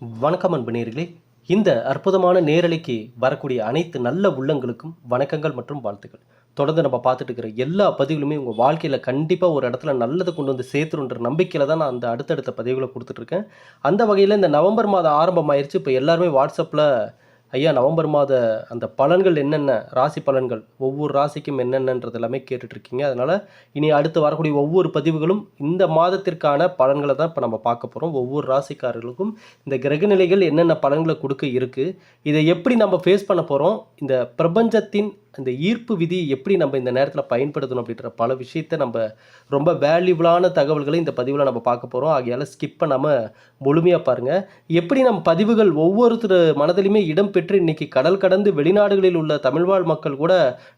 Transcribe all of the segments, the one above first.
வணக்கம் அன்பு நேயர்களே. இந்த அற்புதமான நேரலைக்கு வரக்கூடிய அனைத்து நல்ல உள்ளங்களுக்கும் வணக்கங்கள் மற்றும் வாழ்த்துக்கள். தொடர்ந்து நம்ம பார்த்துட்டு இருக்கிற எல்லா பதிவுகளுமே உங்கள் வாழ்க்கையில் கண்டிப்பாக ஒரு இடத்துல நல்லதை கொண்டு வந்து சேர்த்துருன்ற நம்பிக்கையில் தான் நான் அந்த அடுத்தடுத்த பதிவுகளை கொடுத்துட்ருக்கேன். அந்த வகையில் இந்த நவம்பர் மாதம் ஆரம்பமாயிருச்சு. இப்போ எல்லாருமே வாட்ஸ்அப்பில் ஐயா நவம்பர் மாத அந்த பலன்கள் என்னென்ன ராசி பலன்கள் ஒவ்வொரு ராசிக்கும் என்னென்னன்றது எல்லாமே கேட்டுட்ருக்கீங்க. அதனால் இனி அடுத்து வரக்கூடிய ஒவ்வொரு பதிவுகளும் இந்த மாதத்திற்கான பலன்களை தான் இப்போ நம்ம பார்க்க போகிறோம். ஒவ்வொரு ராசிக்காரர்களுக்கும் இந்த கிரகநிலைகள் என்னென்ன பலன்களை கொடுக்க இருக்குது, இதை எப்படி நம்ம ஃபேஸ் பண்ண போகிறோம், இந்த பிரபஞ்சத்தின் இந்த ஈர்ப்பு விதி எப்படி நம்ம இந்த நேரத்தில் பயன்படுத்தணும் அப்படின்ற பல விஷயத்தை நம்ம ரொம்ப வேல்யூபிளான தகவல்களை இந்த பதிவில் நம்ம பார்க்க போகிறோம். ஆகையால் ஸ்கிப் பண்ணாமல் முழுமையாக பாருங்கள். எப்படி நம்ம பதிவுகள் ஒவ்வொருத்தர் மனதிலுமே இடம்பெற்று இன்றைக்கி கடல் கடந்து வெளிநாடுகளில் உள்ள தமிழ்வாழ் மக்கள் கூட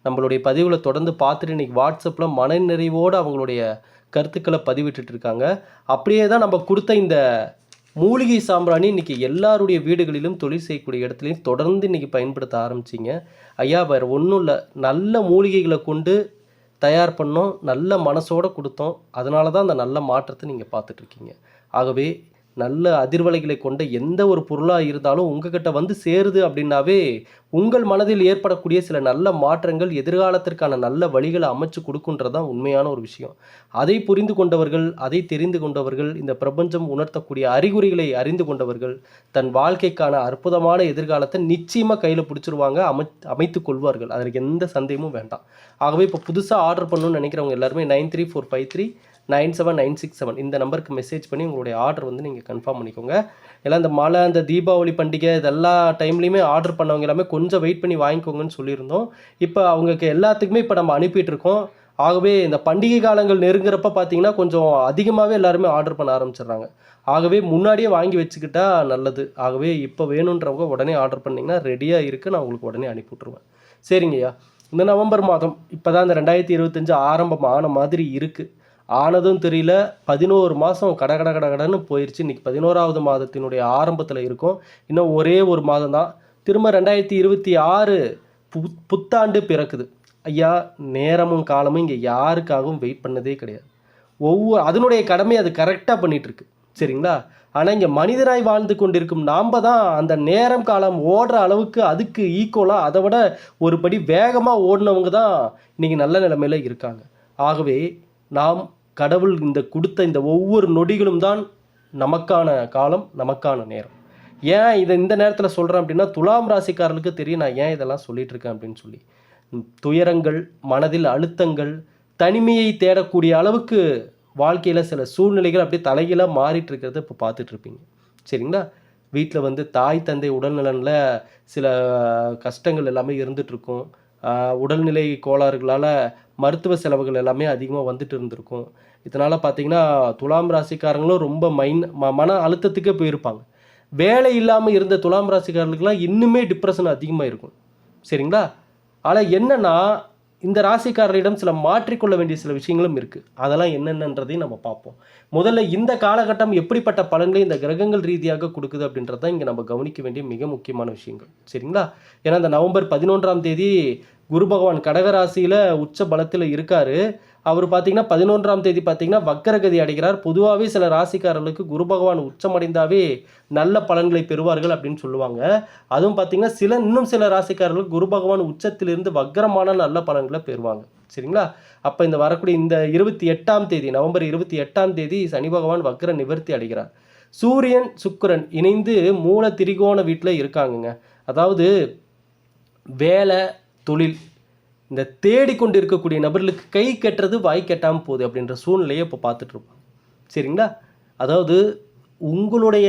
நம்மளுடைய பதிவுகளை தொடர்ந்து பார்த்துட்டு இன்றைக்கி வாட்ஸ்அப்பில் மனநிறைவோடு அவங்களுடைய கருத்துக்களை பதிவிட்டு இருக்காங்க. அப்படியே தான் நம்ம கொடுத்த இந்த மூலிகை சாம்பிராணி இன்றைக்கி எல்லாருடைய வீடுகளிலும் தொழில் செய்யக்கூடிய இடத்துலையும் தொடர்ந்து இன்றைக்கி பயன்படுத்த ஆரம்பிச்சிங்க. ஐயா வேறு ஒன்றும் இல்லை, நல்ல மூலிகைகளை கொண்டு தயார் பண்ணோம், நல்ல மனசோடு கொடுத்தோம். அதனால தான் அந்த நல்ல மாற்றத்தை நீங்கள் பார்த்துட்ருக்கீங்க. ஆகவே நல்ல அதிர்வலைகளை கொண்ட எந்த ஒரு பொருளாக இருந்தாலும் உங்ககிட்ட வந்து சேருது அப்படின்னாவே உங்கள் மனதில் ஏற்படக்கூடிய சில நல்ல மாற்றங்கள் எதிர்காலத்திற்கான நல்ல வழிகளை அமைச்சு கொடுக்குன்றது தான் உண்மையான ஒரு விஷயம். அதை புரிந்து கொண்டவர்கள், அதை தெரிந்து கொண்டவர்கள், இந்த பிரபஞ்சம் உணர்த்தக்கூடிய அறிகுறிகளை அறிந்து கொண்டவர்கள் தன் வாழ்க்கைக்கான அற்புதமான எதிர்காலத்தை நிச்சயமாக கையில் பிடிச்சிருவாங்க, அமைத்து கொள்வார்கள். அதற்கு எந்த சந்தேகமும் வேண்டாம். ஆகவே இப்போ புதுசாக ஆர்டர் பண்ணணும்னு நினைக்கிறவங்க எல்லாருமே 9345397967 இந்த நம்பருக்கு மெசேஜ் பண்ணி உங்களுடைய ஆர்டர் வந்து நீங்கள் கன்ஃபார்ம் பண்ணிக்கோங்க. எல்லாம் இந்த மழை, இந்த தீபாவளி பண்டிகை இதெல்லா டைம்லேயுமே ஆர்டர் பண்ணவங்க எல்லாமே கொஞ்சம் வெயிட் பண்ணி வாங்கிக்கோங்கன்னு சொல்லியிருந்தோம். இப்போ அவங்களுக்கு எல்லாத்துக்குமே இப்போ நம்ம அனுப்பிட்டு இருக்கோம். ஆகவே இந்த பண்டிகை காலங்கள் நெருங்குறப்ப பார்த்தீங்கன்னா கொஞ்சம் அதிகமாகவே எல்லாருமே ஆர்டர் பண்ண ஆரம்பிச்சிடுறாங்க. ஆகவே முன்னாடியே வாங்கி வச்சுக்கிட்டா நல்லது. ஆகவே இப்போ வேணுன்றவங்க உடனே ஆர்டர் பண்ணிங்கன்னா ரெடியாக இருக்குது, நான் உங்களுக்கு உடனே அனுப்பி விட்ருவேன். சரிங்கய்யா. இந்த நவம்பர் மாதம் இப்போ தான் இந்த 2025 ஆரம்பம் ஆன மாதிரி இருக்குது. ஆனதும் தெரியல, 11 மாதம் கடன்னு போயிடுச்சு. இன்றைக்கி 11வது மாதத்தினுடைய ஆரம்பத்தில் இருக்கும். இன்னும் ஒரே ஒரு மாதம் தான். திரும்ப 2026 புத்தாண்டு பிறக்குது. ஐயா நேரமும் காலமும் இங்கே யாருக்காகவும் வெயிட் பண்ணதே கிடையாது. அதனுடைய கடமை அது கரெக்டாக பண்ணிகிட்ருக்கு. சரிங்களா? ஆனால் இங்கே மனிதனாய் வாழ்ந்து கொண்டிருக்கும் நாம் தான் அந்த நேரம் காலம் ஓடுற அளவுக்கு அதுக்கு ஈக்குவலாக அதை விட ஒரு படி வேகமாக ஓடினவங்க தான் இன்றைக்கி நல்ல நிலைமையில் இருக்காங்க. ஆகவே நாம் கடவுள் இந்த கொடுத்த இந்த ஒவ்வொரு நொடிகளும் தான் நமக்கான காலம், நமக்கான நேரம். ஏன் இதை இந்த நேரத்தில் சொல்கிறேன் அப்படின்னா, துலாம் ராசிக்காரர்களுக்கு தெரியும் நான் ஏன் இதெல்லாம் சொல்லிகிட்டு இருக்கேன் அப்படின்னு சொல்லி. துயரங்கள், மனதில் அழுத்தங்கள், தனிமையை தேடக்கூடிய அளவுக்கு வாழ்க்கையில் சில சூழ்நிலைகள் அப்படியே தலைகீழாக மாறிட்டு இருக்கிறத இப்போ பார்த்துட்ருப்பீங்க. சரிங்களா? வீட்டில் வந்து தாய் தந்தை உடல்நலனில் சில கஷ்டங்கள் எல்லாமே இருந்துகிட்ருக்கும். உடல்நிலை கோளாறுகளால் மருத்துவ செலவுகள் எல்லாமே அதிகமாக வந்துட்டு இருந்திருக்கும். இதனால் பார்த்திங்கன்னா துலாம் ராசிக்காரங்களும் ரொம்ப மன அழுத்தத்துக்கே போயிருப்பாங்க. வேலை இல்லாமல் இருந்த துலாம் ராசிக்காரர்களுக்கெல்லாம் இன்னுமே டிப்ரெஷன் அதிகமாக இருக்கும். சரிங்களா? ஆனால் என்னென்னா இந்த ராசிக்காரரிடம் சில மாற்றிக்கொள்ள வேண்டிய சில விஷயங்களும் இருக்குது. அதெல்லாம் என்னென்னன்றதையும் நம்ம பார்ப்போம். முதல்ல இந்த காலகட்டம் எப்படிப்பட்ட பலன்களை இந்த கிரகங்கள் ரீதியாக கொடுக்குது அப்படின்றது தான் இங்கே நம்ம கவனிக்க வேண்டிய மிக முக்கியமான விஷயங்கள். சரிங்களா? ஏன்னா இந்த நவம்பர் 11ஆம் தேதி குரு பகவான் கடகராசியில் உச்ச பலத்தில் இருக்கார். அவர் பார்த்திங்கன்னா 11ஆம் தேதி பார்த்திங்கன்னா வக்கரகதி அடைகிறார். பொதுவாகவே சில ராசிக்காரர்களுக்கு குரு பகவான் உச்சமடைந்தாவே நல்ல பலன்களை பெறுவார்கள் அப்படின்னு சொல்லுவாங்க. அதுவும் பார்த்திங்கன்னா இன்னும் சில ராசிக்காரர்களுக்கு குரு பகவான் உச்சத்திலிருந்து வக்கரமான நல்ல பலன்களை பெறுவாங்க. சரிங்களா? அப்போ இந்த வரக்கூடிய இந்த 28ஆம் தேதி நவம்பர் 28ஆம் தேதி சனி பகவான் வக்கர நிவர்த்தி அடைகிறார். சூரியன் சுக்கிரன் இணைந்து மூல திரிகோண வீட்டில் இருக்காங்கங்க. அதாவது வேலை, தொழில், இந்த தேடிக்கொண்டு இருக்கக்கூடிய நபர்களுக்கு கை கட்டுறது வாய் கட்டாமல் போகுது அப்படின்ற சூழ்நிலையை இப்போ பார்த்துட்ருப்போம். சரிங்களா? அதாவது உங்களுடைய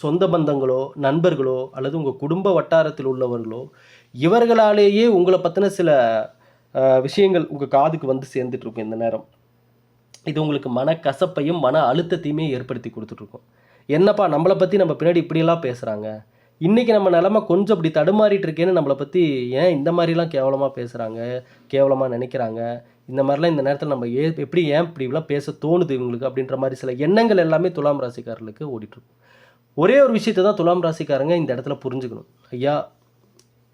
சொந்த பந்தங்களோ, நண்பர்களோ அல்லது உங்கள் குடும்ப வட்டாரத்தில் உள்ளவர்களோ இவர்களாலேயே உங்களை பற்றின சில விஷயங்கள் உங்கள் காதுக்கு வந்து சேர்ந்துட்ருக்கும். இந்த நேரம் இது உங்களுக்கு மனக்கசப்பையும் மன அழுத்தத்தையுமே ஏற்படுத்தி கொடுத்துட்ருக்கோம். என்னப்பா நம்மளை பற்றி நம்ம பின்னாடி இப்படியெல்லாம் பேசுகிறாங்க, இன்றைக்கி நம்ம நிலமை கொஞ்சம் அப்படி தடுமாறிட்டு இருக்கேன்னு நம்மளை பற்றி ஏன் இந்த மாதிரிலாம் கேவலமாக பேசுகிறாங்க, கேவலமாக நினைக்கிறாங்க, இந்த மாதிரிலாம் இந்த நேரத்தில் நம்ம ஏன் இப்படிலாம் பேச தோணுது இவங்களுக்கு அப்படின்ற மாதிரி சில எண்ணங்கள் எல்லாமே துலாம் ராசிக்காரர்களுக்கு ஓடிட்டுருக்கும். ஒரே ஒரு விஷயத்தை தான் துலாம் ராசிக்காரங்க இந்த இடத்துல புரிஞ்சுக்கணும். ஐயா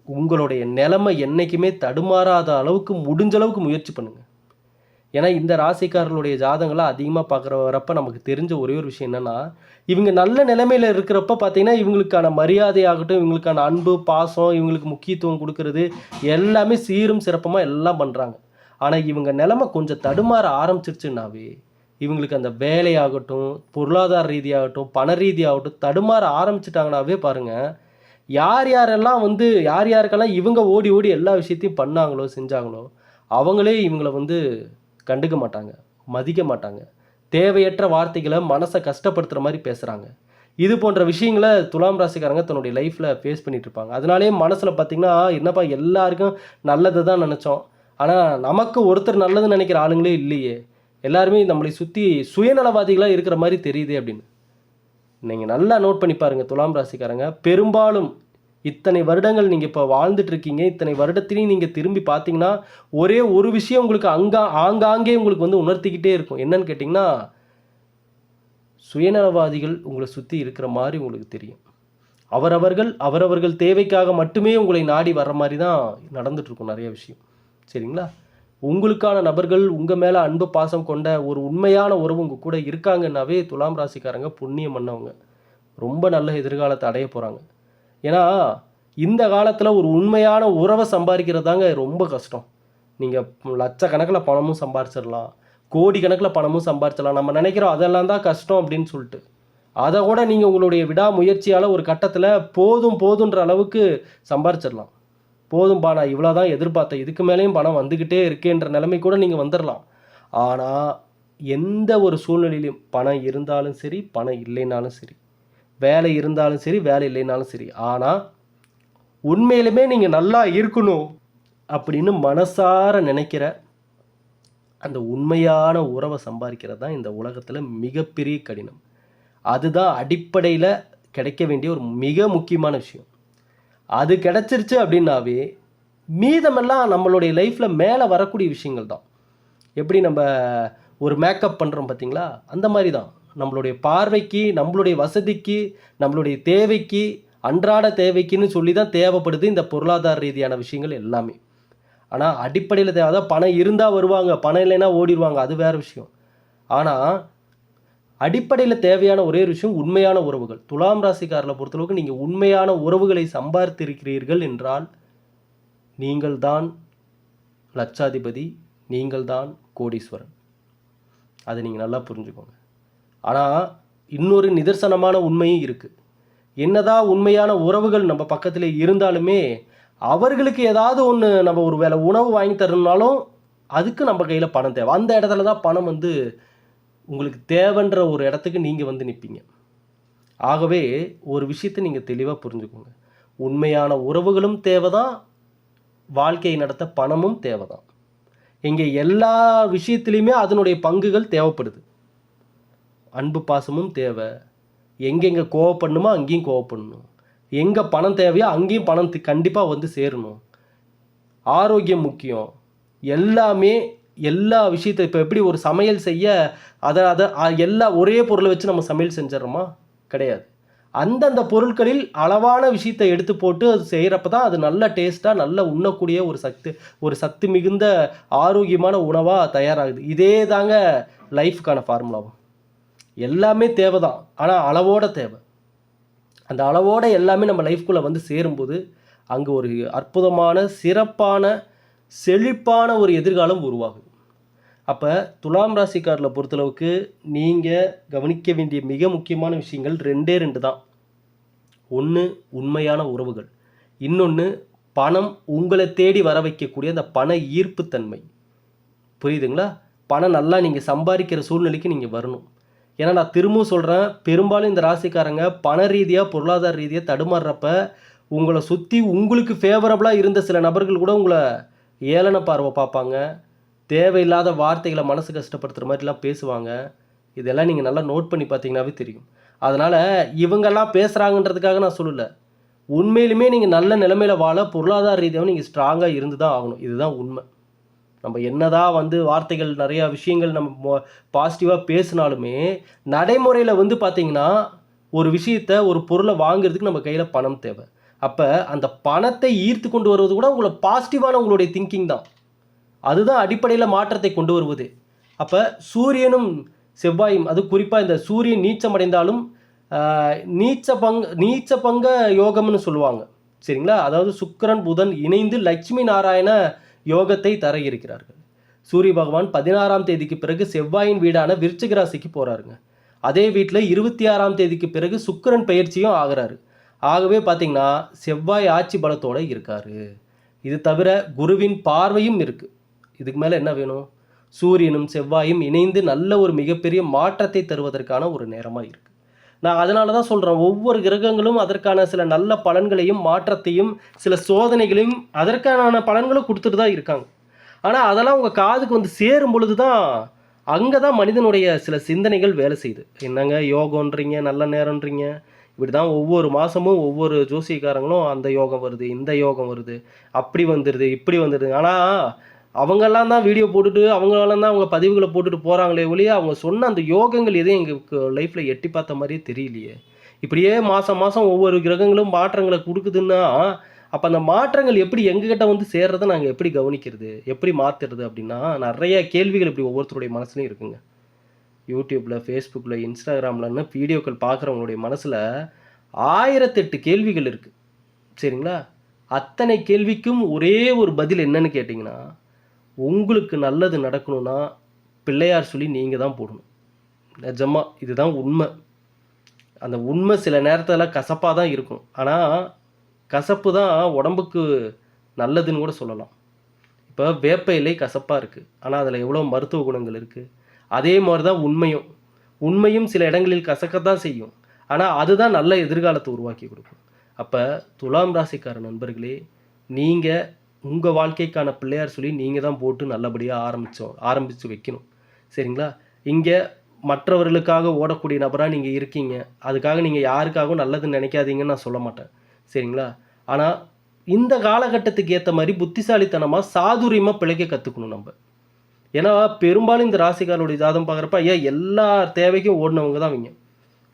உங்களுடைய நிலைமை என்றைக்குமே தடுமாறாத அளவுக்கு முடிஞ்ச அளவுக்கு முயற்சி பண்ணுங்கள். ஏன்னா இந்த ராசிக்காரர்களுடைய ஜாதகங்களை அதிகமாக பார்க்குறப்ப நமக்கு தெரிஞ்ச ஒரே ஒரு விஷயம் என்னென்னா, இவங்க நல்ல நிலைமையில் இருக்கிறப்ப பார்த்தீங்கன்னா இவங்களுக்கான மரியாதையாகட்டும், இவங்களுக்கான அன்பு பாசம், இவங்களுக்கு முக்கியத்துவம் கொடுக்கறது எல்லாமே சீரும் சிறப்புமாக எல்லாம் பண்ணுறாங்க. ஆனால் இவங்க நிலைமை கொஞ்சம் தடுமாற ஆரம்பிச்சிருச்சுன்னாவே இவங்களுக்கு அந்த வேலையாகட்டும், பொருளாதார ரீதியாகட்டும், பண ரீதியாகட்டும் தடுமாற ஆரம்பிச்சிட்டாங்கனாவே பாருங்கள், யார் யாருக்கெல்லாம் இவங்க ஓடி ஓடி எல்லா விஷயத்தையும் பண்ணாங்களோ செஞ்சாங்களோ அவங்களே இவங்கள கண்டுக்க மாட்டாங்க, மதிக்க மாட்டாங்க. தேவையற்ற வார்த்தைகளை மனசை கஷ்டப்படுத்துகிற மாதிரி பேசுகிறாங்க. இது போன்ற விஷயங்களை துலாம் ராசிக்காரங்க தன்னுடைய லைஃப்பில் ஃபேஸ் பண்ணிகிட்டு இருப்பாங்க. அதனாலேயே மனசில் பார்த்திங்கன்னா, என்னப்பா எல்லாருக்கும் நல்லது தான் நினச்சோம், ஆனால் நமக்கு ஒருத்தர் நல்லதுன்னு நினைக்கிற ஆளுங்களே இல்லையே, எல்லாருமே நம்மளை சுற்றி சுயநலவாதிகளாக இருக்கிற மாதிரி தெரியுது அப்படின்னு. நீங்கள் நல்லா நோட் பண்ணி பாருங்கள் துலாம் ராசிக்காரங்க. பெரும்பாலும் இத்தனை வருடங்கள் நீங்கள் இப்போ வாழ்ந்துட்டுருக்கீங்க, இத்தனை வருடத்திலையும் நீங்கள் திரும்பி பார்த்தீங்கன்னா ஒரே ஒரு விஷயம் உங்களுக்கு ஆங்காங்கே உங்களுக்கு உணர்த்திக்கிட்டே இருக்கும். என்னன்னு கேட்டிங்கன்னா, சுயநலவாதிகள் உங்களை சுற்றி இருக்கிற மாதிரி உங்களுக்கு தெரியும். அவரவர்கள் தேவைக்காக மட்டுமே உங்களை நாடி வர்ற மாதிரி தான் நடந்துகிட்ருக்கும் நிறைய விஷயம். சரிங்களா? உங்களுக்கான நபர்கள் உங்கள் மேலே அன்பு பாசம் கொண்ட ஒரு உண்மையான உறவு உங்கள் கூட இருக்காங்கன்னாவே துலாம் ராசிக்காரங்க புண்ணியம் பண்ணவங்க ரொம்ப நல்ல எதிர்காலத்தை அடைய போகிறாங்க. ஏன்னா இந்த காலத்தில் ஒரு உண்மையான உறவை சம்பாதிக்கிறதாங்க ரொம்ப கஷ்டம். நீங்கள் லட்சக்கணக்கில் பணமும் சம்பாரிச்சிடலாம், கோடிக்கணக்கில் பணமும் சம்பாரிச்சிடலாம். நம்ம நினைக்கிறோம் அதெல்லாம் தான் கஷ்டம் அப்படின்னு சொல்லிட்டு, அதை கூட நீங்கள் உங்களுடைய விடாமுயற்சியால் ஒரு கட்டத்தில் போதுன்ற அளவுக்கு சம்பாரிச்சிடலாம். போதும்பா, நான் இவ்வளோ தான் எதிர்பார்த்தேன், இதுக்கு மேலேயும் பணம் வந்துக்கிட்டே இருக்கேன்ற நிலைமை கூட நீங்கள் வந்துடலாம். ஆனால் எந்த ஒரு சூழ்நிலையிலும் பணம் இருந்தாலும் சரி, பணம் இல்லைனாலும் சரி, வேலை இருந்தாலும் சரி, வேலை இல்லைனாலும் சரி, ஆனால் உண்மையிலுமே நீங்கள் நல்லா இருக்கணும் அப்படின்னு மனசார நினைக்கிற அந்த உண்மையான உறவை சம்பாதிக்கிறது தான் இந்த உலகத்தில் மிகப்பெரிய கடினம். அதுதான் அடிப்படையில் கிடைக்க வேண்டிய ஒரு மிக முக்கியமான விஷயம். அது கிடச்சிருச்சு அப்படின்னாவே மீதமெல்லாம் நம்மளுடைய லைஃப்பில் மேலே வரக்கூடிய விஷயங்கள் தான். எப்படி நம்ம ஒரு மேக்கப் பண்ணுறோம் பார்த்தீங்களா, அந்த மாதிரி தான் நம்மளுடைய பார்வைக்கு, நம்மளுடைய வசதிக்கு, நம்மளுடைய தேவைக்கு, அன்றாட தேவைக்குன்னு சொல்லி தான் தேவைப்படுது இந்த பொருளாதார ரீதியான விஷயங்கள் எல்லாமே. ஆனால் அடிப்படையில் தேவை தான். பணம் இருந்தால் வருவாங்க, பணம் இல்லைன்னா ஓடிடுவாங்க, அது வேறு விஷயம். ஆனால் அடிப்படையில் தேவையான ஒரே விஷயம் உண்மையான உறவுகள். துலாம் ராசிக்காரர்களை பொறுத்தளவுக்கு நீங்கள் உண்மையான உறவுகளை சம்பாதித்திருக்கிறீர்கள் என்றால் நீங்கள் தான் லட்சாதிபதி, நீங்கள் தான் கோடீஸ்வரன். அதை நீங்கள் நல்லா புரிஞ்சுக்கோங்க. ஆனால் இன்னொரு நிதர்சனமான உண்மையும் இருக்குது. என்னதான் உண்மையான உறவுகள் நம்ம பக்கத்தில் இருந்தாலுமே அவர்களுக்கு ஏதாவது ஒன்று நம்ம ஒரு வேளை உணவு வாங்கி தரணும்னாலும் அதுக்கு நம்ம கையில் பணம் தேவை. அந்த இடத்துல தான் பணம் உங்களுக்கு தேவைன்ற ஒரு இடத்துக்கு நீங்கள் நிற்பீங்க. ஆகவே ஒரு விஷயத்தை நீங்கள் தெளிவாக புரிஞ்சுக்கோங்க. உண்மையான உறவுகளும் தேவை தான், வாழ்க்கையை நடத்த பணமும் தேவை தான். இங்கே எல்லா விஷயத்துலையுமே அதனுடைய பங்குகள் தேவைப்படுது. அன்பு பாசமும் தேவை. எங்கெங்கே கோவப்படணுமோ அங்கேயும் கோவப்படணும். எங்கே பணம் தேவையோ அங்கேயும் பணம் கண்டிப்பாக சேரணும். ஆரோக்கியம் முக்கியம். எல்லா விஷயத்தை இப்போ எப்படி ஒரு சமையல் செய்ய அதை எல்லா ஒரே பொருளை வச்சு நம்ம சமையல் செஞ்சிடறோமா? கிடையாது. அந்தந்த பொருட்களில் அளவான விஷயத்தை எடுத்து போட்டு அது செய்கிறப்ப தான் அது நல்ல டேஸ்ட்டாக நல்ல உண்ணக்கூடிய ஒரு சத்து மிகுந்த ஆரோக்கியமான உணவாக தயாராகுது. இதே தாங்க லைஃப்க்கான ஃபார்முலாவும். எல்லாமே தேவை தான், ஆனால் அளவோட தேவை. அந்த அளவோட எல்லாமே நம்ம லைஃப்குள்ளே சேரும்போது அங்கே ஒரு அற்புதமான சிறப்பான செழிப்பான ஒரு எதிர்காலம் உருவாகுது. அப்போ துலாம் ராசிக்காரர்களை பொறுத்தளவுக்கு நீங்கள் கவனிக்க வேண்டிய மிக முக்கியமான விஷயங்கள் ரெண்டு தான். ஒன்று உண்மையான உறவுகள், இன்னொன்று பணம் உங்களை தேடி வர வைக்கக்கூடிய அந்த பண ஈர்ப்புத்தன்மை. புரியுதுங்களா? பணம் நல்லா நீங்கள் சம்பாதிக்கிற சூழ்நிலைக்கு நீங்கள் வரணும். ஏன்னா நான் திரும்பவும் சொல்கிறேன், பெரும்பாலும் இந்த ராசிக்காரங்க பண ரீதியாக பொருளாதார ரீதியாக தடுமாறுறப்ப உங்களை சுற்றி உங்களுக்கு ஃபேவரபுளாக இருந்த சில நபர்கள் கூட உங்களை ஏளன பார்வை பார்ப்பாங்க, தேவையில்லாத வார்த்தைகளை மனசு கஷ்டப்படுத்துகிற மாதிரிலாம் பேசுவாங்க. இதெல்லாம் நீங்கள் நல்லா நோட் பண்ணி பார்த்தீங்கன்னாவே தெரியும். அதனால் இவங்கெல்லாம் பேசுகிறாங்கன்றதுக்காக நான் சொல்லலை. உண்மையிலுமே நீங்கள் நல்ல நிலைமையில் வாழ பொருளாதார ரீதியாக நீங்கள் ஸ்ட்ராங்காக இருந்து தான் ஆகணும். இதுதான் உண்மை. நம்ம என்னதான் வார்த்தைகள் நிறையா விஷயங்கள் நம்ம பாசிட்டிவாக பேசினாலுமே நடைமுறையில் பார்த்தீங்கன்னா ஒரு விஷயத்தை ஒரு பொருளை வாங்குறதுக்கு நம்ம கையில் பணம் தேவை. அப்போ அந்த பணத்தை ஈர்த்து கொண்டு வருவது கூட உங்களை பாசிட்டிவான உங்களுடைய திங்கிங் தான். அதுதான் அடிப்படையில் மாற்றத்தை கொண்டு வருவது. அப்போ சூரியனும் செவ்வாயும், அது குறிப்பாக இந்த சூரியன் நீச்சமடைந்தாலும் நீச்ச பங்க யோகம்னு சொல்லுவாங்க. சரிங்களா? அதாவது சுக்கிரன் புதன் இணைந்து லட்சுமி நாராயண யோகத்தை தர இருக்கிறார்கள். சூரிய பகவான் 16ஆம் தேதிக்கு பிறகு செவ்வாயின் வீடான விருச்சிக ராசிக்கு போகிறாருங்க. அதே வீட்டில் 26ஆம் தேதிக்கு பிறகு சுக்கிரன் பயிற்சியும் ஆகிறாரு. ஆகவே பார்த்தீங்கன்னா செவ்வாய் ஆட்சி பலத்தோடு இருக்காரு. இது தவிர குருவின் பார்வையும் இருக்குது. இதுக்கு மேலே என்ன வேணும்? சூரியனும் செவ்வாயும் இணைந்து நல்ல ஒரு மிகப்பெரிய மாற்றத்தை தருவதற்கான ஒரு நேரமாக இருக்குது. நான் அதனால தான் சொல்கிறேன், ஒவ்வொரு கிரகங்களும் அதற்கான சில நல்ல பலன்களையும் மாற்றத்தையும் சில சோதனைகளையும் அதற்கான பலன்களும் கொடுத்துட்டு தான் இருக்காங்க. ஆனால் அதெல்லாம் உங்கள் காதுக்கு வந்து சேரும் பொழுது தான் அங்கே தான் மனிதனுடைய சில சிந்தனைகள் வேலை செய்யுது. என்னங்க யோகன்றீங்க, நல்ல நேரன்றீங்க, இப்படி தான் ஒவ்வொரு மாதமும் ஒவ்வொரு ஜோசியக்காரங்களும் அந்த யோகம் வருது, இந்த யோகம் வருது, அப்படி வந்துடுது, இப்படி வந்துடுது. ஆனால் அவங்கெல்லாம் தான் வீடியோ போட்டுட்டு அவங்களால தான் அவங்க பதிவுகளை போட்டுட்டு போகிறாங்களே ஒழிய அவங்க சொன்ன அந்த யோகங்கள் எதுவும் எங்களுக்கு லைஃப்பில் எட்டி பார்த்த மாதிரியே தெரியலையே. இப்படியே மாதம் மாதம் ஒவ்வொரு கிரகங்களும் மாற்றங்களை கொடுக்குதுன்னா அப்போ அந்த மாற்றங்கள் எப்படி எங்ககிட்ட வந்து சேர்றதை நாங்கள் எப்படி கவனிக்கிறது, எப்படி மாற்றுறது அப்படின்னா நிறைய கேள்விகள் இப்படி ஒவ்வொருத்தருடைய மனசுலையும் இருக்குங்க. யூடியூப்பில், ஃபேஸ்புக்கில், இன்ஸ்டாகிராம்லன்னு வீடியோக்கள் பார்க்குறவங்களுடைய மனசில் 1008 கேள்விகள் இருக்குது. சரிங்களா? அத்தனை கேள்விக்கும் ஒரே ஒரு பதில் என்னன்னு கேட்டிங்கன்னா, உங்களுக்கு நல்லது நடக்கணும்னா பிள்ளையார் சொல்லி நீங்கள் தான் போடணும். நிஜமாக இதுதான் உண்மை. அந்த உண்மை சில நேரத்தில் கசப்பாக தான் இருக்கும். ஆனால் கசப்பு தான் உடம்புக்கு நல்லதுன்னு கூட சொல்லலாம். இப்போ வேப்ப இலை கசப்பாக இருக்குது, ஆனால் அதில் எவ்வளோ மருத்துவ குணங்கள் இருக்குது. அதே மாதிரி தான் உண்மையும் சில இடங்களில் கசக்கத்தான் செய்யும். ஆனால் அதுதான் நல்ல எதிர்காலத்தை உருவாக்கி கொடுக்கும். அப்போ துலாம் ராசிக்கார நண்பர்களே, நீங்கள் உங்கள் வாழ்க்கைக்கான பிள்ளையார் சொல்லி நீங்கள் தான் போட்டு நல்லபடியாக ஆரம்பித்து வைக்கணும். சரிங்களா? இங்கே மற்றவர்களுக்காக ஓடக்கூடிய நபராக நீங்கள் இருக்கீங்க. அதுக்காக நீங்கள் யாருக்காகவும் நல்லதுன்னு நினைக்காதீங்கன்னு நான் சொல்ல மாட்டேன். சரிங்களா? ஆனால் இந்த காலகட்டத்துக்கு ஏற்ற மாதிரி புத்திசாலித்தனமாக சாதுரியமாக பிழைக்க கற்றுக்கணும் நம்ம. ஏன்னா பெரும்பாலும் இந்த ராசிக்காரருடைய ஜாதகம் பார்க்குறப்ப ஐயா எல்லா தேவைக்கும் ஓடினவங்க தான் அவங்க.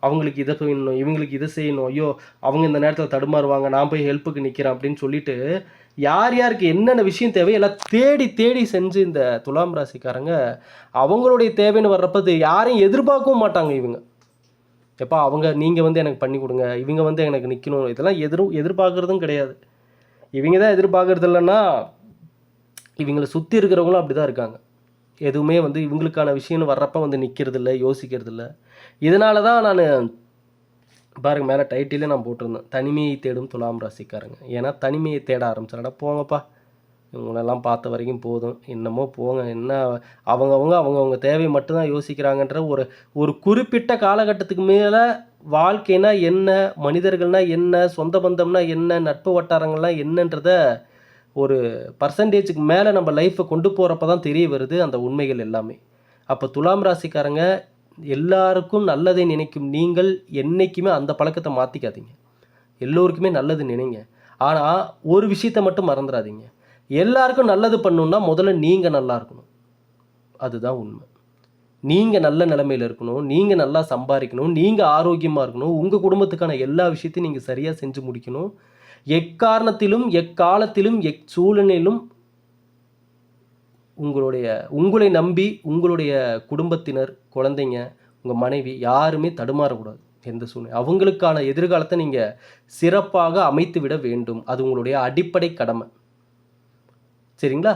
அவங்களுக்கு இதை செய்யணும், இவங்களுக்கு இதை செய்யணும், ஐயோ அவங்க இந்த நேரத்தில் தடுமாறுவாங்க, நான் போய் ஹெல்ப்புக்கு நிற்கிறேன் அப்படின்னு சொல்லிட்டு யார் யாருக்கு என்னென்ன விஷயம் தேவை எல்லாம் தேடி தேடி செஞ்சு இந்த துலாம் ராசிக்காரங்க அவங்களுடைய தேவைன்னு வர்றப்ப யாரையும் எதிர்பார்க்கவும் மாட்டாங்க. இவங்க எப்போ நீங்கள் வந்து எனக்கு பண்ணி கொடுங்க, இவங்க வந்து எனக்கு நிற்கணும், இதெல்லாம் எதிர்பார்க்குறதும் கிடையாது. இவங்க தான் எதிர்பார்க்குறது இல்லைன்னா இவங்களை சுற்றி இருக்கிறவங்களும் அப்படி தான் இருக்காங்க. எதுவுமே வந்து இவங்களுக்கான விஷயம்னு வர்றப்ப வந்து நிற்கிறது இல்லை, யோசிக்கிறது இல்லை. இதனால தான் நான் பாருங்க மேலே டைட்டிலே நான் போட்டிருந்தேன், தனிமையை தேடும் துலாம் ராசிக்காரங்க. ஏன்னா தனிமையை தேட ஆரம்பிச்சாடா போங்கப்பா, இவங்களெல்லாம் பார்த்த வரைக்கும் போதும், என்னமோ போங்க, என்ன அவங்கவுங்க தேவை மட்டும்தான் யோசிக்கிறாங்கன்ற ஒரு குறிப்பிட்ட காலகட்டத்துக்கு மேலே வாழ்க்கைனா என்ன, மனிதர்கள்னா என்ன, சொந்த பந்தம்னா என்ன, நட்பு வட்டாரங்கள்லாம் என்னன்றத ஒரு பர்சன்டேஜுக்கு மேலே நம்ம லைஃப்பை கொண்டு போகிறப்ப தான் தெரிய வருது அந்த உண்மைகள் எல்லாமே. அப்போ துலாம் ராசிக்காரங்க எல்லாருக்கும் நல்லதை நினைக்கும் நீங்கள் என்றைக்குமே அந்த பழக்கத்தை மாற்றிக்காதீங்க. எல்லோருக்குமே நல்லது நினைங்க. ஆனால் ஒரு விஷயத்தை மட்டும் மறந்துடாதீங்க, எல்லாருக்கும் நல்லது பண்ணணுன்னா முதல்ல நீங்கள் நல்லா இருக்கணும். அதுதான் உண்மை. நீங்கள் நல்ல நிலைமையில் இருக்கணும், நீங்கள் நல்லா சம்பாதிக்கணும், நீங்கள் ஆரோக்கியமாக இருக்கணும், உங்கள் குடும்பத்துக்கான எல்லா விஷயத்தையும் நீங்கள் சரியாக செஞ்சு முடிக்கணும். எக்காரணத்திலும் எக்காலத்திலும் எச்சூழ்நிலையிலும் உங்களை நம்பி உங்களுடைய குடும்பத்தினர், குழந்தைங்க, உங்கள் மனைவி யாருமே தடுமாறக்கூடாது. எந்த சூழ்நிலை அவங்களுக்கான எதிர்காலத்தை நீங்கள் சிறப்பாக அமைத்து விட வேண்டும். அது உங்களுடைய அடிப்படை கடமை. சரிங்களா?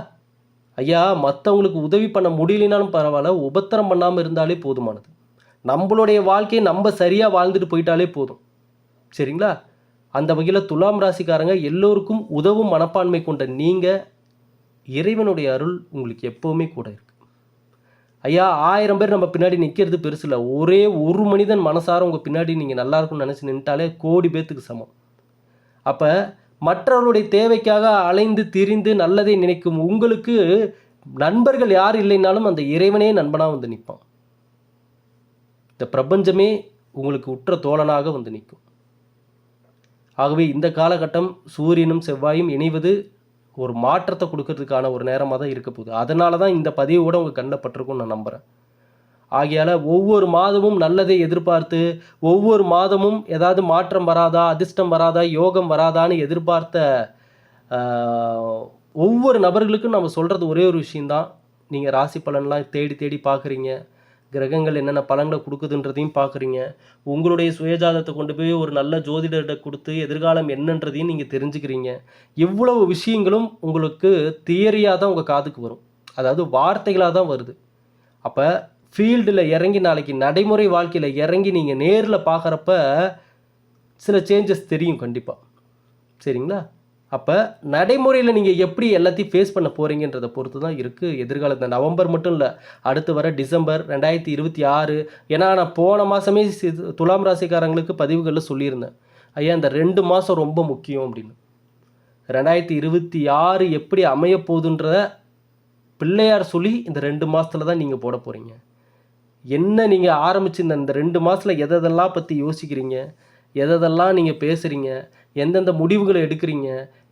ஐயா மற்றவங்களுக்கு உதவி பண்ண முடியலனாலும் பரவாயில்ல, உபத்திரம் பண்ணாமல் இருந்தாலே போதுமானது. நம்மளுடைய வாழ்க்கையை நம்ம சரியாக வாழ்ந்துட்டு போயிட்டாலே போதும். சரிங்களா? அந்த வகையில் துலாம் ராசிக்காரங்க எல்லோருக்கும் உதவும் மனப்பான்மை கொண்ட நீங்கள், இறைவனுடைய அருள் உங்களுக்கு எப்போவுமே கூட இருக்குது. ஐயா 1000 பேர் நம்ம பின்னாடி நிற்கிறது பெருசு இல்லை. ஒரே ஒரு மனிதன் மனசார உங்கள் பின்னாடி நீங்கள் நல்லா இருக்கும்னு நினச்சி நின்ட்டாலே கோடி பேர்த்துக்கு சமம். அப்போ மற்றவர்களுடைய தேவைக்காக அலைந்து திரிந்து நல்லதை நினைக்கும் உங்களுக்கு நண்பர்கள் யார் இல்லைனாலும் அந்த இறைவனே நண்பனாக வந்து நிற்பான். இந்த பிரபஞ்சமே உங்களுக்கு உற்ற தோழனாக வந்து நிற்கும். ஆகவே இந்த காலகட்டம் சூரியனும் செவ்வாயும் இணைவது ஒரு மாற்றத்தை கொடுக்கறதுக்கான ஒரு நேரமாக தான் இருக்க போகுது. அதனால தான் இந்த பதிவோடு உங்கள் கண்ணில் பட்டிருக்கும்னு நான் நம்புகிறேன். ஆகையால் ஒவ்வொரு மாதமும் நல்லதை எதிர்பார்த்து, ஒவ்வொரு மாதமும் ஏதாவது மாற்றம் வராதா, அதிர்ஷ்டம் வராதா, யோகம் வராதான்னு எதிர்பார்த்த ஒவ்வொரு நபர்களுக்கும் நம்ம சொல்கிறது ஒரே ஒரு விஷயந்தான், நீங்கள் ராசி பலன்லாம் தேடி தேடி பார்க்குறீங்க, கிரகங்கள் என்னென்ன பலன்களை கொடுக்குதுன்றதையும் பார்க்குறீங்க, உங்களுடைய சுயஜாதத்தை கொண்டு போய் ஒரு நல்ல ஜோதிடர்கிட்ட கொடுத்து எதிர்காலம் என்னன்றதையும் நீங்கள் தெரிஞ்சுக்கிறீங்க. இவ்வளவு விஷயங்களும் உங்களுக்கு தியரியாக தான் உங்கள் காதுக்கு வரும், அதாவது வார்த்தைகளாக தான் வருது. அப்போ ஃபீல்டில் இறங்கி நாளைக்கு நடைமுறை வாழ்க்கையில் இறங்கி நீங்கள் நேரில் பார்க்குறப்ப சில சேஞ்சஸ் தெரியும் கண்டிப்பாக. சரிங்களா? அப்போ நடைமுறையில் நீங்கள் எப்படி எல்லாத்தையும் ஃபேஸ் பண்ண போகிறீங்கன்றதை பொறுத்து தான் இருக்குது எதிர்காலத்தில். நவம்பர் மட்டும் இல்லை, அடுத்து வர டிசம்பர் 2026. ஏன்னா நான் போன மாதமே துலாம் ராசிக்காரங்களுக்கு பதிவுகளில் சொல்லியிருந்தேன், ஐயா இந்த 2 மாதம் ரொம்ப முக்கியம் அப்படின்னு. 2026 எப்படி அமைய போகுதுன்ற பிள்ளையார் சொல்லி இந்த 2 மாதத்தில் தான் நீங்கள் போட போகிறீங்க. என்ன நீங்கள் ஆரம்பிச்சு இந்த 2 மாதத்தில் எதெல்லாம் பற்றி யோசிக்கிறீங்க, எதெல்லாம் நீங்கள் பேசுகிறீங்க, எந்தெந்த முடிவுகளை எடுக்கிறீங்க,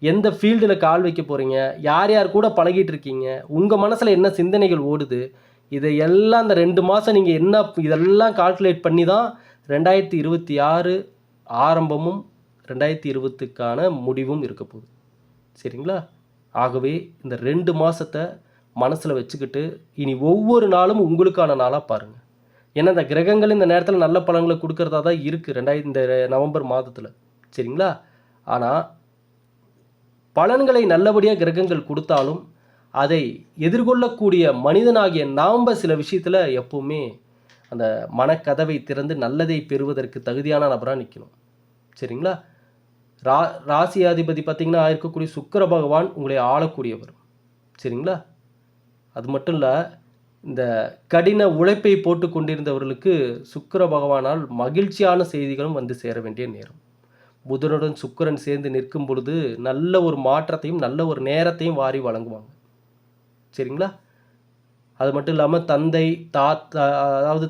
எந்த ஃபீல்டில் கால் வைக்க போகிறீங்க, யார் யார் கூட பழகிட்டு இருக்கீங்க, உங்கள் மனசில் என்ன சிந்தனைகள் ஓடுது, இதையெல்லாம் இந்த 2 மாதம் நீங்கள் என்ன இதெல்லாம் கால்குலேட் பண்ணி தான் 2026 ஆரம்பமும் 2020க்கான முடிவும் இருக்க போகுது. சரிங்களா? ஆகவே இந்த 2 மாதத்தை மனசில் வச்சுக்கிட்டு இனி ஒவ்வொரு நாளும் உங்களுக்கான நாளாக பாருங்கள். ஏன்னா இந்த கிரகங்கள் இந்த நேரத்தில் நல்ல பலன்களை கொடுக்கறதா தான் இருக்குது இந்த நவம்பர் மாதத்தில். சரிங்களா? ஆனால் பலன்களை நல்லபடியாக கிரகங்கள் கொடுத்தாலும் அதை எதிர்கொள்ளக்கூடிய மனிதனாகிய நாம் சில விஷயத்தில் எப்போவுமே அந்த மனக்கதவை திறந்து நல்லதை பெறுவதற்கு தகுதியான நபராக நிற்கணும். சரிங்களா? ராசியாதிபதி பார்த்திங்கன்னா இருக்கக்கூடிய சுக்கிர பகவான் உங்களை ஆளக்கூடியவர். சரிங்களா? அது மட்டும் இல்லை, இந்த கடின உழைப்பை போட்டு கொண்டிருந்தவர்களுக்கு சுக்கிர பகவானால் மகிழ்ச்சியான செய்திகளும் வந்து சேர வேண்டிய நேரம். புதனுடன் சுக்கிரன் சேர்ந்து நிற்கும் பொழுது நல்ல ஒரு மாற்றத்தையும் நல்ல ஒரு நேரத்தையும் வாரி வழங்குவாங்க. சரிங்களா? அது மட்டும் இல்லாமல் தந்தை அதாவது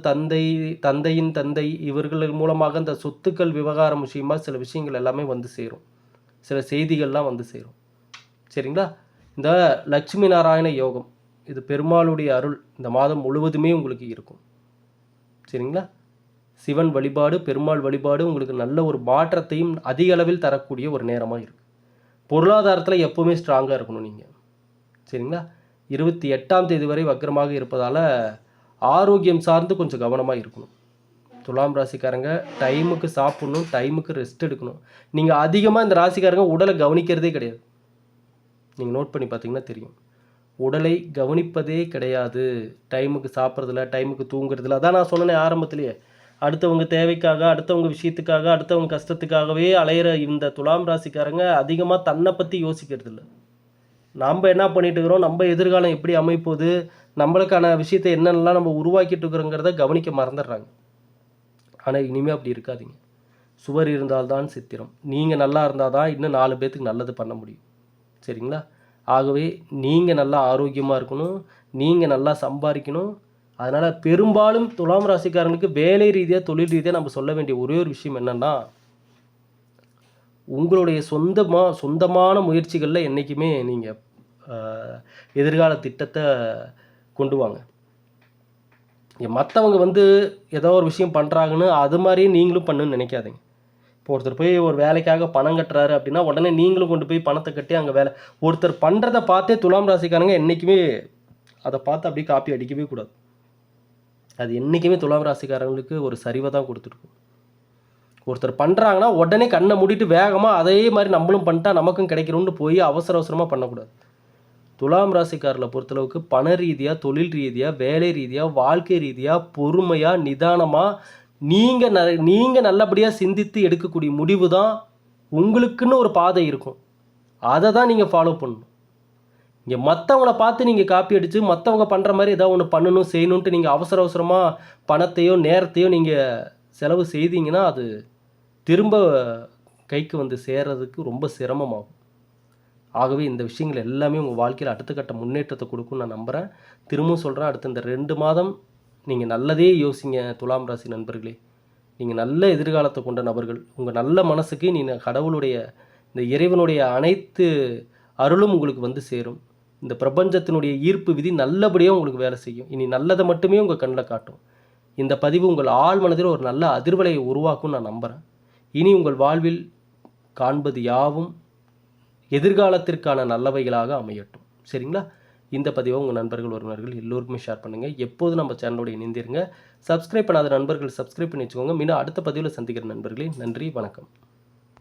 தந்தையின் தந்தை இவர்கள் மூலமாக இந்த சொத்துக்கள் விவகாரம் விஷயமா சில விஷயங்கள் எல்லாமே வந்து சேரும், சில செய்திகள்லாம் வந்து சேரும். சரிங்களா? இந்த லட்சுமி நாராயண யோகம், இது பெருமாளுடைய அருள் இந்த மாதம் முழுவதுமே உங்களுக்கு இருக்கும். சரிங்களா? சிவன் வழிபாடு, பெருமாள் வழிபாடு உங்களுக்கு நல்ல ஒரு மாற்றத்தையும் அதிக அளவில் தரக்கூடிய ஒரு நேரமாக இருக்குது. பொருளாதாரத்தில் எப்போவுமே ஸ்ட்ராங்காக இருக்கணும் நீங்கள். சரிங்களா? 28ஆம் தேதி வரை வக்ரமாக இருப்பதால் ஆரோக்கியம் சார்ந்து கொஞ்சம் கவனமாக இருக்கணும். துலாம் ராசிக்காரங்க டைமுக்கு சாப்பிட்ணும், டைமுக்கு ரெஸ்ட் எடுக்கணும். நீங்கள் அதிகமாக இந்த ராசிக்காரங்க உடலை கவனிக்கிறதே கிடையாது. நீங்கள் நோட் பண்ணி பார்த்தீங்கன்னா தெரியும், உடலை கவனிப்பதே கிடையாது. டைமுக்கு சாப்பிட்றதில்ல, டைமுக்கு தூங்குறதில்ல. அதான் நான் சொன்னேனே ஆரம்பத்திலேயே, அடுத்தவங்க தேவைக்காக, அடுத்தவங்க விஷயத்துக்காக, அடுத்தவங்க கஷ்டத்துக்காகவே அலையிற இந்த துலாம் ராசிக்காரங்க அதிகமாக தன்னை பற்றி யோசிக்கிறதில்ல. நம்ம என்ன பண்ணிட்டு இருக்கிறோம், நம்ம எதிர்காலம் எப்படி அமைப்போது, நம்மளுக்கான விஷயத்தை என்னென்னலாம் நம்ம உருவாக்கிட்டு இருக்கிறோங்கிறத கவனிக்க மறந்துடுறாங்க. ஆனால் இனிமேல் அப்படி இருக்காதீங்க. சுவர் இருந்தால்தான் சித்திரம். நீங்கள் நல்லா இருந்தால் தான் இன்னும் 4 பேர்த்துக்கு நல்லது பண்ண முடியும். சரிங்களா? ஆகவே நீங்கள் நல்லா ஆரோக்கியமாக இருக்கணும், நீங்கள் நல்லா சம்பாதிக்கணும். அதனால் பெரும்பாலும் துலாம் ராசிக்காரங்களுக்கு வேலை ரீதியாக தொழில் ரீதியாக நம்ம சொல்ல வேண்டிய ஒரே ஒரு விஷயம் என்னென்னா, உங்களுடைய சொந்தமான முயற்சிகளில் என்றைக்குமே நீங்கள் எதிர்கால திட்டத்தை கொண்டு வாங்க. மற்றவங்க வந்து ஏதோ ஒரு விஷயம் பண்ணுறாங்கன்னு அது மாதிரியே நீங்களும் பண்ணுன்னு நினைக்காதீங்க. இப்போ ஒருத்தர் போய் ஒரு வேலைக்காக பணம் கட்டுறாரு அப்படின்னா உடனே நீங்களும் கொண்டு போய் பணத்தை கட்டி அங்கே ஒருத்தர் பண்ணுறதை பார்த்தே துலாம் ராசிக்காரங்க என்றைக்குமே அதை பார்த்து அப்படியே காப்பி அடிக்கவே கூடாது. அது என்றைக்குமே துலாம் ராசிக்காரங்களுக்கு ஒரு சரிவை தான் கொடுத்துருக்கும். ஒருத்தர் பண்ணுறாங்கன்னா உடனே கண்ணை மூடிட்டு வேகமாக அதே மாதிரி நம்மளும் பண்ணிட்டா நமக்கும் கிடைக்கிறோன்னு போய் அவசரமாக பண்ணக்கூடாது. துலாம் ராசிக்காரில் பொறுத்தளவுக்கு பண ரீதியாக, தொழில் ரீதியாக, வேலை ரீதியாக, வாழ்க்கை ரீதியாக பொறுமையாக நிதானமாக நீங்கள் நல்லபடியாக சிந்தித்து எடுக்கக்கூடிய முடிவு தான் உங்களுக்குன்னு ஒரு பாதை இருக்கும். அதை தான் நீங்கள் ஃபாலோ பண்ணணும். இங்கே மற்றவங்கள பார்த்து நீங்கள் காப்பி அடித்து மற்றவங்க பண்ணுற மாதிரி ஏதாவது ஒன்று பண்ணணும் செய்யணுன்ட்டு நீங்கள் அவசரமாக பணத்தையோ நேரத்தையோ நீங்கள் செலவு செய்தீங்கன்னா அது திரும்ப கைக்கு வந்து சேர்றதுக்கு ரொம்ப சிரமமாகும். ஆகவே இந்த விஷயங்கள் எல்லாமே உங்கள் வாழ்க்கையில் அடுத்த கட்ட முன்னேற்றத்தை கொடுக்கும்னு நான் நம்புகிறேன். திரும்பவும் சொல்கிறேன், அடுத்த இந்த 2 மாதம் நீங்கள் நல்லதே யோசிங்க துலாம் ராசி நண்பர்களே. நீங்கள் நல்ல எதிர்காலத்தை கொண்ட நபர்கள். உங்கள் நல்ல மனசுக்கு நீங்கள் கடவுளுடைய இந்த இறைவனுடைய அனைத்து அருளும் உங்களுக்கு வந்து சேரும். இந்த பிரபஞ்சத்தினுடைய ஈர்ப்பு விதி நல்லபடியாக உங்களுக்கு வேலை செய்யும். இனி நல்லதை மட்டுமே உங்கள் கண்ணில் காட்டும். இந்த பதிவு உங்கள் ஆழ் மனதில் ஒரு நல்ல அதிர்வலையை உருவாக்கும்னு நான் நம்புகிறேன். இனி உங்கள் வாழ்வில் காண்பது யாவும் எதிர்காலத்திற்கான நல்லவைகளாக அமையட்டும். சரிங்களா? இந்த பதிவை உங்கள் நண்பர்கள் உறவினர்கள் எல்லோருக்குமே ஷேர் பண்ணுங்கள். எப்போதும் நம்ம சேனலோட இணைந்திருங்க. சப்ஸ்கிரைப் பண்ணாத நண்பர்கள் சப்ஸ்கிரைப் பண்ணி வச்சுக்கோங்க. மீண்டும் அடுத்த பதிவில் சந்திக்கிற நண்பர்களே, நன்றி, வணக்கம்.